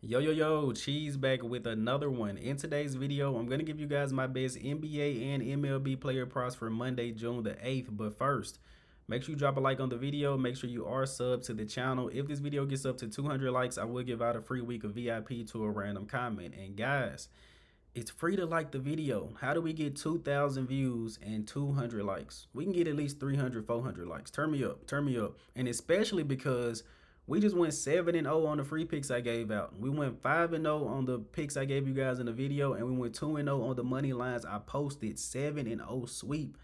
Yo, Cheese back with another one. In today's video, I'm going to give you guys my best NBA and MLB player props for Monday, June the 8th. But first, make sure you drop a like on the video. Make sure you are subbed to the channel. If this video gets up to 200 likes, I will give out a free week of VIP to a random comment. And guys, it's free to like the video. How do we get 2,000 views and 200 likes? We can get at least 300, 400 likes. Turn me up, turn me up. And especially because we just went 7-0 on the free picks I gave out. We went 5-0 on the picks I gave you guys in the video, and we went 2-0 on the money lines I posted. 7-0 sweep.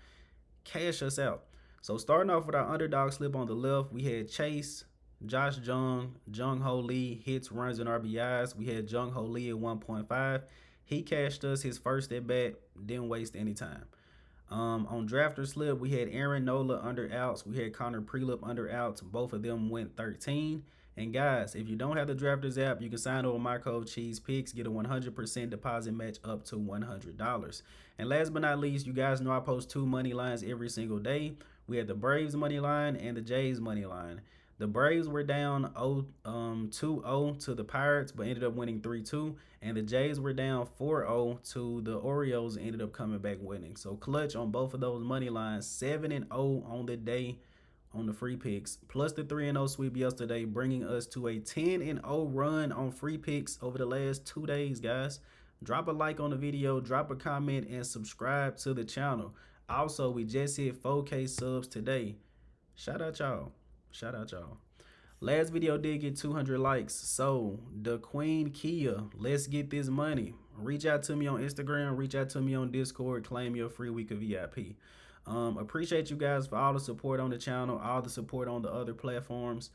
Cash us out. So starting off with our underdog slip on the left, we had Chase, Josh Jung Ho Lee, hits, runs, and RBIs. We had Jung Ho Lee at 1.5. He cashed us his first at bat, didn't waste any time. On drafter slip, we had Aaron Nola under outs. We had Connor Prelip under outs. Both of them went 13. And guys, if you don't have the drafters app, you can sign up with my code CheesePicks, get a 100% deposit match up to $100. And last but not least, you guys know I post two money lines every single day. We had the Braves money line and the Jays money line. The Braves were down 2-0 to the Pirates, but ended up winning 3-2. And the Jays were down 4-0 to the Orioles, ended up coming back winning. So clutch on both of those money lines. 7-0 on the day on the free picks, plus the 3-0 sweep yesterday, bringing us to a 10-0 run on free picks over the last 2 days, guys. Drop a like on the video, drop a comment, and subscribe to the channel. Also, we just hit 4K subs today. Shout out y'all. Shout out y'all. Last video did get 200 likes. So the Queen Kia, let's get this money. Reach out to me on Instagram, reach out to me on Discord, claim your free week of VIP. Appreciate you guys for all the support on the channel, all the support on the other platforms.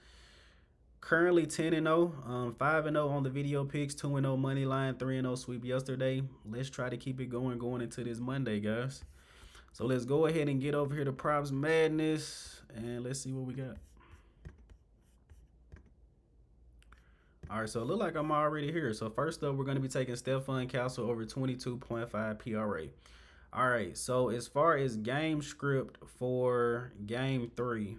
Currently 10-0, 5-0 on the video picks, 2-0 money line, 3-0 sweep yesterday. Let's try to keep it going into this Monday, guys. So let's go ahead and get over here to Props Madness, and let's see what we got. All right, so it looks like I'm already here. So first up, we're going to be taking Stephon Castle over 22.5 PRA. All right, so as far as game script for game 3,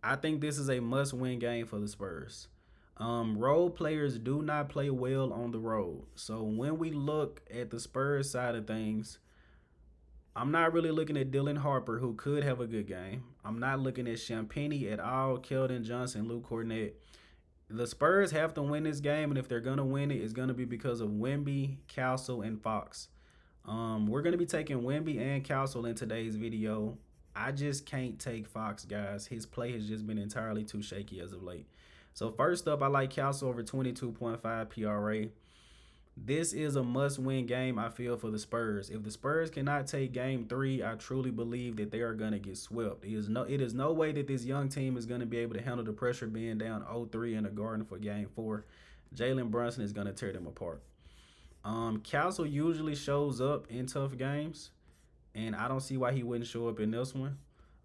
I think this is a must-win game for the Spurs. Road players do not play well on the road. So when we look at the Spurs side of things, I'm not really looking at Dylan Harper, who could have a good game. I'm not looking at Champagnie at all, Keldon Johnson, Luke Cornett. The Spurs have to win this game, and if they're going to win it, it's going to be because of Wemby, Castle, and Fox. We're going to be taking Wemby and Castle in today's video. I just can't take Fox, guys. His play has just been entirely too shaky as of late. So first up, I like Castle over 22.5 PRA. This is a must-win game, I feel, for the Spurs. If the Spurs cannot take game 3, I truly believe that they are going to get swept. It is no way that this young team is going to be able to handle the pressure being down 0-3 in the Garden for game 4. Jalen Brunson is going to tear them apart. Castle usually shows up in tough games, and I don't see why he wouldn't show up in this one.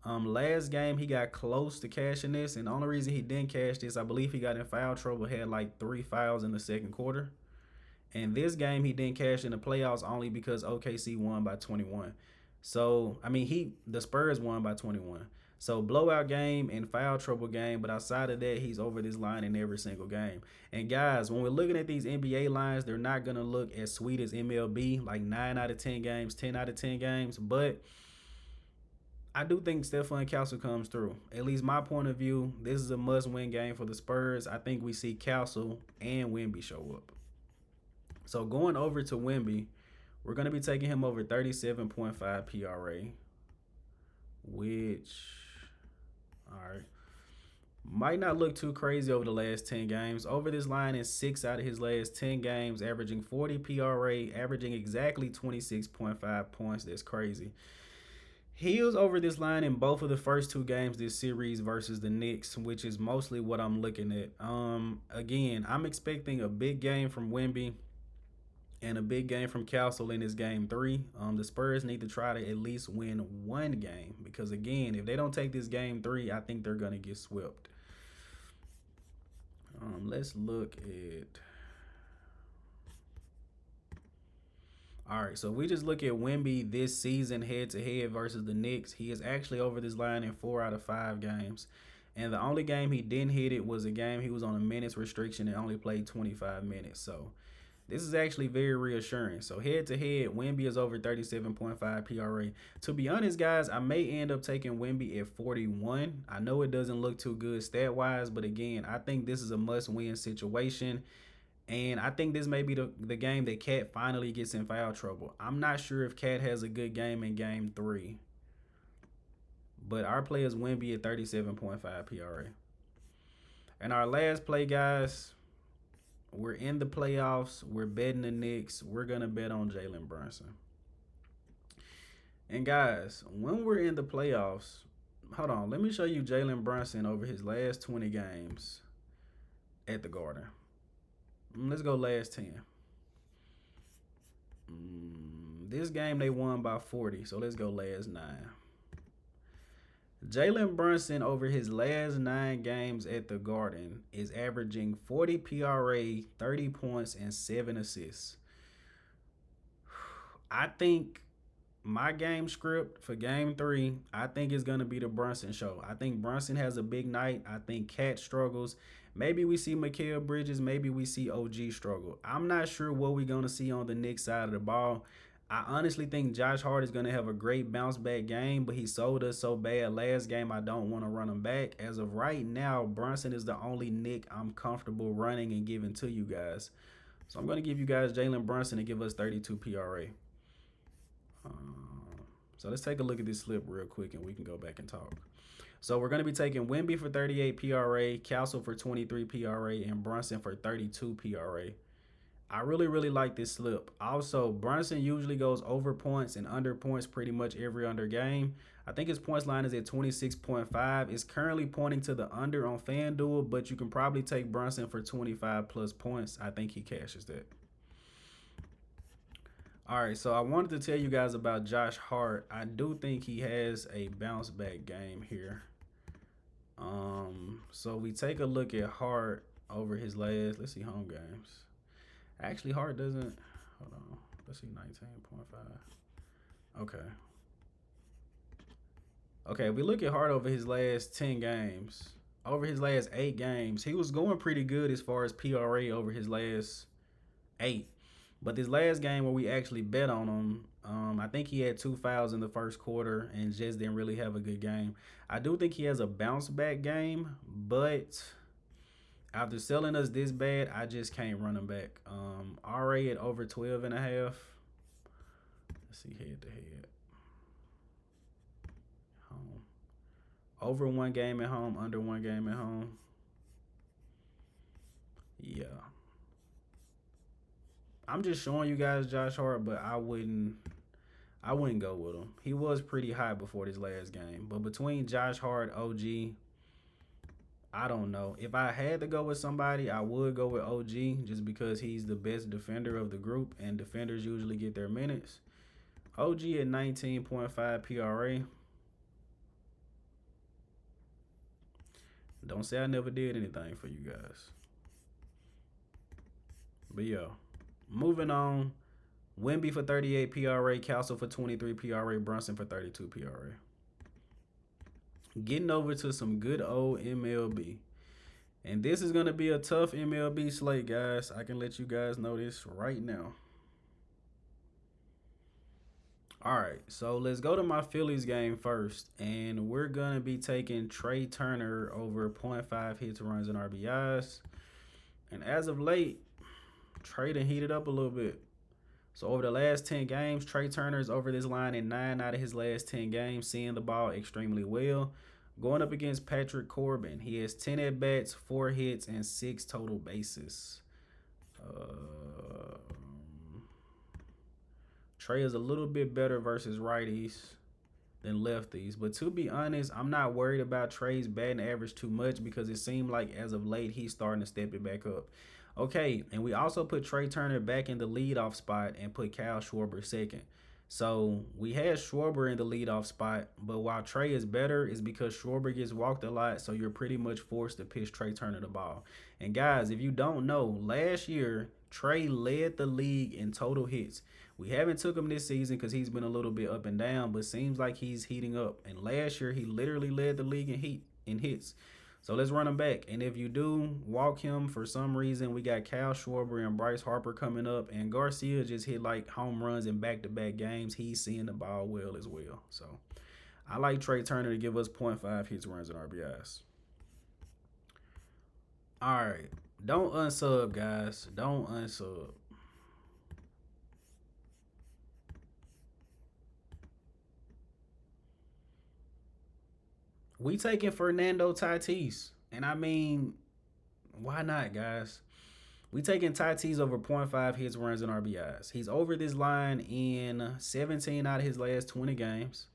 Last game, he got close to cashing this, and the only reason he didn't cash this, I believe he got in foul trouble, had like 3 fouls in the second quarter. And this game, he didn't cash in the playoffs only because OKC won by 21. So, I mean, the Spurs won by 21. So, blowout game and foul trouble game. But outside of that, he's over this line in every single game. And, guys, when we're looking at these NBA lines, they're not going to look as sweet as MLB, like 9 out of 10 games, 10 out of 10 games. But I do think Stephon Castle comes through. At least my point of view, this is a must-win game for the Spurs. I think we see Castle and Wemby show up. So going over to Wemby, we're going to be taking him over 37.5 PRA, which, all right, might not look too crazy over the last 10 games. Over this line in 6 out of his last 10 games, averaging 40 PRA, averaging exactly 26.5 points. That's crazy. He was over this line in both of the first 2 games this series versus the Knicks, which is mostly what I'm looking at. Again, I'm expecting a big game from Wemby and a big game from Castle in this game 3. The Spurs need to try to at least win 1 game because, again, if they don't take this game 3, I think they're going to get swept. Let's look at... All right, so if we just look at Wemby this season head-to-head versus the Knicks, he is actually over this line in 4 out of 5 games. And the only game he didn't hit it was a game he was on a minutes restriction and only played 25 minutes. So this is actually very reassuring. So head to head, Wemby is over 37.5 PRA. To be honest, guys, I may end up taking Wemby at 41. I know it doesn't look too good stat wise, but again, I think this is a must win situation. And I think this may be the game that Cat finally gets in foul trouble. I'm not sure if Cat has a good game in game 3. But our play is Wemby at 37.5 PRA. And our last play, guys, we're in the playoffs. We're betting the Knicks. We're going to bet on Jalen Brunson. And, guys, when we're in the playoffs, hold on. Let me show you Jalen Brunson over his last 20 games at the Garden. Let's go last 10. This game they won by 40, so let's go last 9. Jalen Brunson over his last 9 games at the Garden is averaging 40 PRA, 30 points, and 7 assists. I think my game script for game 3, I think it's going to be the Brunson show. I think Brunson has a big night. I think Cat struggles. Maybe we see Mikal Bridges. Maybe we see OG struggle. I'm not sure what we're going to see on the Knicks side of the ball. I honestly think Josh Hart is going to have a great bounce back game, but he sold us so bad last game I don't want to run him back. As of right now, Brunson is the only Knick I'm comfortable running and giving to you guys. So I'm going to give you guys Jalen Brunson to give us 32 PRA. So let's take a look at this slip real quick and we can go back and talk. So we're going to be taking Wemby for 38 PRA, Castle for 23 PRA, and Brunson for 32 PRA. I really like this slip. Also, Brunson usually goes over points and under points pretty much every under game. I think his points line is at 26.5. It's currently pointing to the under on FanDuel, but you can probably take Brunson for 25 plus points. I think he cashes that. All right, so I wanted to tell you guys about Josh Hart. I do think he has a bounce back game here. So we take a look at Hart over his last, let's see, home games. Actually, Hart doesn't, hold on, let's see, 19.5. Okay, we look at Hart over his last 10 games. Over his last 8 games, he was going pretty good as far as PRA over his last 8. But this last game where we actually bet on him, I think he had 2 fouls in the first quarter and just didn't really have a good game. I do think he has a bounce back game, but after selling us this bad, I just can't run him back. RA at over 12.5. Let's see, head to head. Home. Over 1 game at home, under 1 game at home. Yeah. I'm just showing you guys Josh Hart, but I wouldn't go with him. He was pretty high before this last game. But between Josh Hart, OG, I don't know. If I had to go with somebody, I would go with OG just because he's the best defender of the group, and defenders usually get their minutes. OG at 19.5 PRA. Don't say I never did anything for you guys. But yeah. Moving on, Wemby for 38 PRA, Castle for 23 PRA, Brunson for 32 PRA. Getting over to some good old MLB. And this is going to be a tough MLB slate, guys. I can let you guys know this right now. All right, so let's go to my Phillies game first. And we're going to be taking Trey Turner over 0.5 hits, runs, and RBIs. And as of late, Trey done heated up a little bit. So over the last 10 games, Trey Turner is over this line in 9 out of his last 10 games, seeing the ball extremely well. Going up against Patrick Corbin, he has 10 at-bats, 4 hits, and 6 total bases. Trey is a little bit better versus righties than lefties. But to be honest, I'm not worried about Trey's batting average too much because it seemed like as of late he's starting to step it back up. Okay, and we also put Trey Turner back in the leadoff spot and put Kyle Schwarber second. So we had Schwarber in the leadoff spot, but while Trey is better, it's because Schwarber gets walked a lot, so you're pretty much forced to pitch Trey Turner the ball. And guys, if you don't know, last year, Trey led the league in total hits. We haven't took him this season because he's been a little bit up and down, but seems like he's heating up. And last year, he literally led the league in hits. So let's run him back. And if you do walk him for some reason, we got Kyle Schwarber and Bryce Harper coming up. And Garcia just hit like home runs in back-to-back games. He's seeing the ball well as well. So I like Trey Turner to give us .5 hits, runs, and RBIs. All right. Don't unsub, guys. Don't unsub. We taking Fernando Tatis. And I mean, why not, guys? We taking Tatis over .5 hits, runs, and RBIs. He's over this line in 17 out of his last 20 games.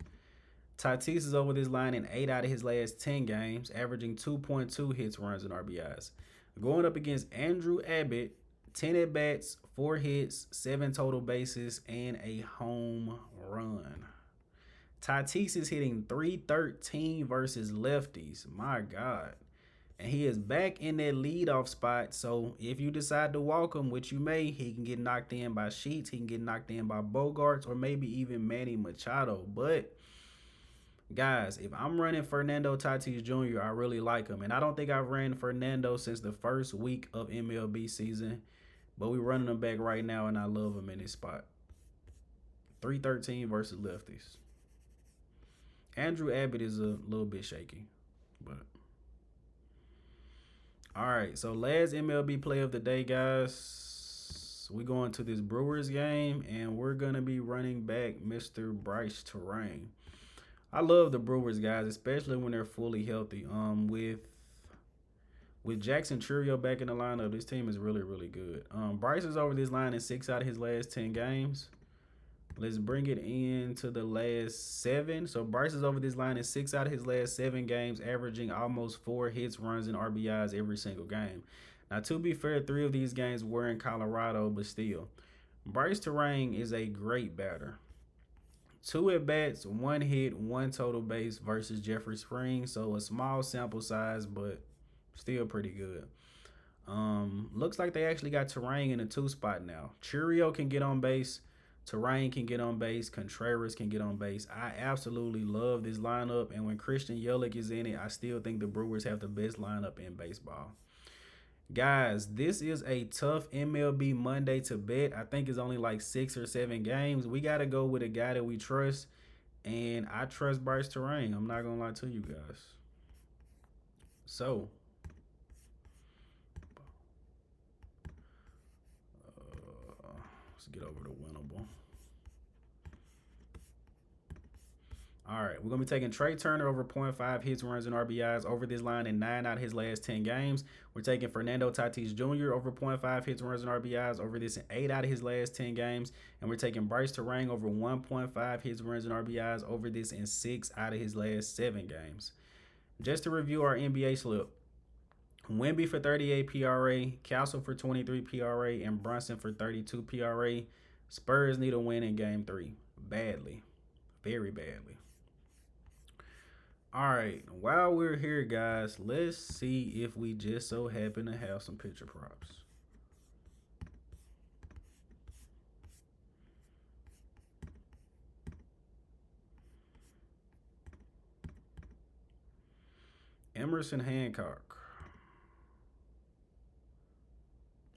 Tatis is over this line in 8 out of his last 10 games, averaging 2.2 hits, runs, and RBIs. Going up against Andrew Abbott, 10 at-bats, 4 hits, 7 total bases, and a home run. Tatis is hitting .313 versus lefties. My God. And he is back in that leadoff spot. So if you decide to walk him, which you may, he can get knocked in by Sheets. He can get knocked in by Bogarts or maybe even Manny Machado. But, guys, if I'm running Fernando Tatis Jr., I really like him. And I don't think I've ran Fernando since the first week of MLB season. But we're running him back right now, and I love him in this spot. .313 versus lefties. Andrew Abbott is a little bit shaky, but all right. So last MLB play of the day, guys. We going to this Brewers game, and we're gonna be running back Mr. Bryce Terrain. I love the Brewers, guys, especially when they're fully healthy. With Jackson Churio back in the lineup, this team is really, really good. Bryce is over this line in 6 out of his last 10 games. Let's bring it into the last 7. So Bryce is over this line in 6 out of his last 7 games, averaging almost 4 hits, runs, and RBIs every single game. Now, to be fair, 3 of these games were in Colorado, but still. Bryce Terrain is a great batter. 2 at-bats, 1 hit, 1 total base versus Jeffrey Springs. So a small sample size, but still pretty good. Looks like they actually got Terrain in a 2 spot now. Churio can get on base. Terrain can get on base. Contreras can get on base. I absolutely love this lineup. And when Christian Yelich is in it, I still think the Brewers have the best lineup in baseball. Guys, this is a tough MLB Monday to bet. I think it's only like 6 or 7 games. We got to go with a guy that we trust. And I trust Bryce Terrain. I'm not going to lie to you guys. So, let's get over to winnable. All right, we're going to be taking Trey Turner over .5 hits, runs, and RBIs over this line in 9 out of his last 10 games. We're taking Fernando Tatis Jr. over .5 hits, runs, and RBIs over this in 8 out of his last 10 games. And we're taking Bryce Terrain over 1.5 hits, runs, and RBIs over this in 6 out of his last 7 games. Just to review our NBA slip. Wemby for 38 PRA, Castle for 23 PRA, and Brunson for 32 PRA. Spurs need a win in Game 3. Badly. Very badly. All right, while we're here, guys, let's see if we just so happen to have some picture props. Emerson Hancock.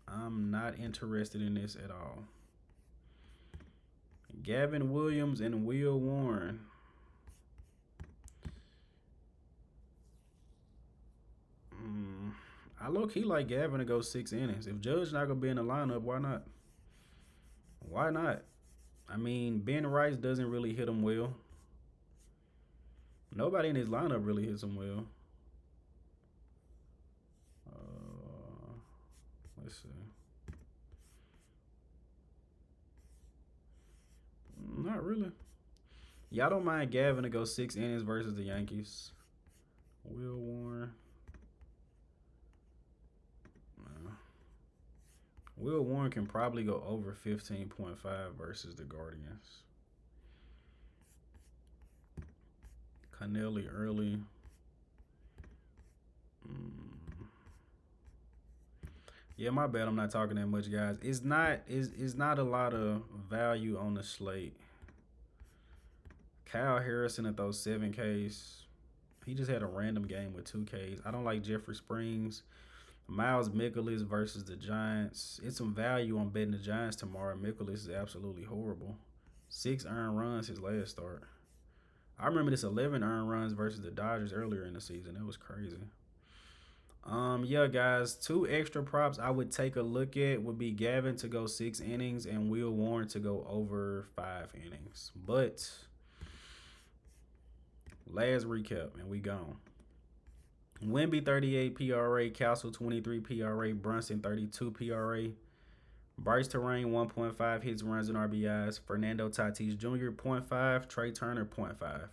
I'm not interested in this at all. Gavin Williams and Will Warren. I low-key like Gavin to go 6 innings. If Judge not going to be in the lineup, why not? Why not? I mean, Ben Rice doesn't really hit him well. Nobody in his lineup really hits him well. Let's see. Not really. Y'all don't mind Gavin to go 6 innings versus the Yankees. Will Warren. Will Warren can probably go over 15.5 versus the Guardians. Connelly early. Yeah, my bad. I'm not talking that much, guys. It's not a lot of value on the slate. Kyle Harrison at those 7 Ks. He just had a random game with 2Ks. I don't like Jeffrey Springs. Miles Mikolas versus the Giants. It's some value on betting the Giants tomorrow. Mikolas is absolutely horrible. 6 earned runs his last start. I remember this 11 earned runs versus the Dodgers earlier in the season. That was crazy. Yeah, guys, two extra props I would take a look at would be Gavin to go 6 innings and Will Warren to go over 5 innings. But last recap, and we gone. Wemby 38 PRA, Castle 23 PRA, Brunson 32 PRA, Bryce Terrain 1.5 hits, runs, and RBIs, Fernando Tatis Jr. 0.5, Trey Turner 0.5.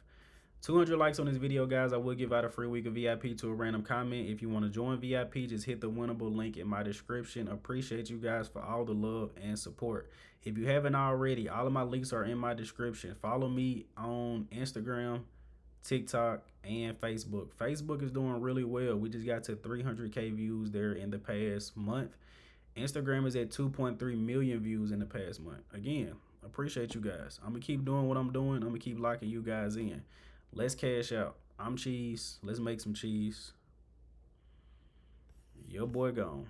200 likes on this video, guys. I will give out a free week of VIP to a random comment. If you want to join VIP, just hit the winnable link in my description. Appreciate you guys for all the love and support. If you haven't already, all of my links are in my description. Follow me on Instagram, TikTok, and Facebook. Facebook is doing really well. We just got to 300K views there in the past month. Instagram is at 2.3 million views in the past month. Again, appreciate you guys. I'm going to keep doing what I'm doing. I'm going to keep locking you guys in. Let's cash out. I'm Cheese. Let's make some cheese. Your boy gone.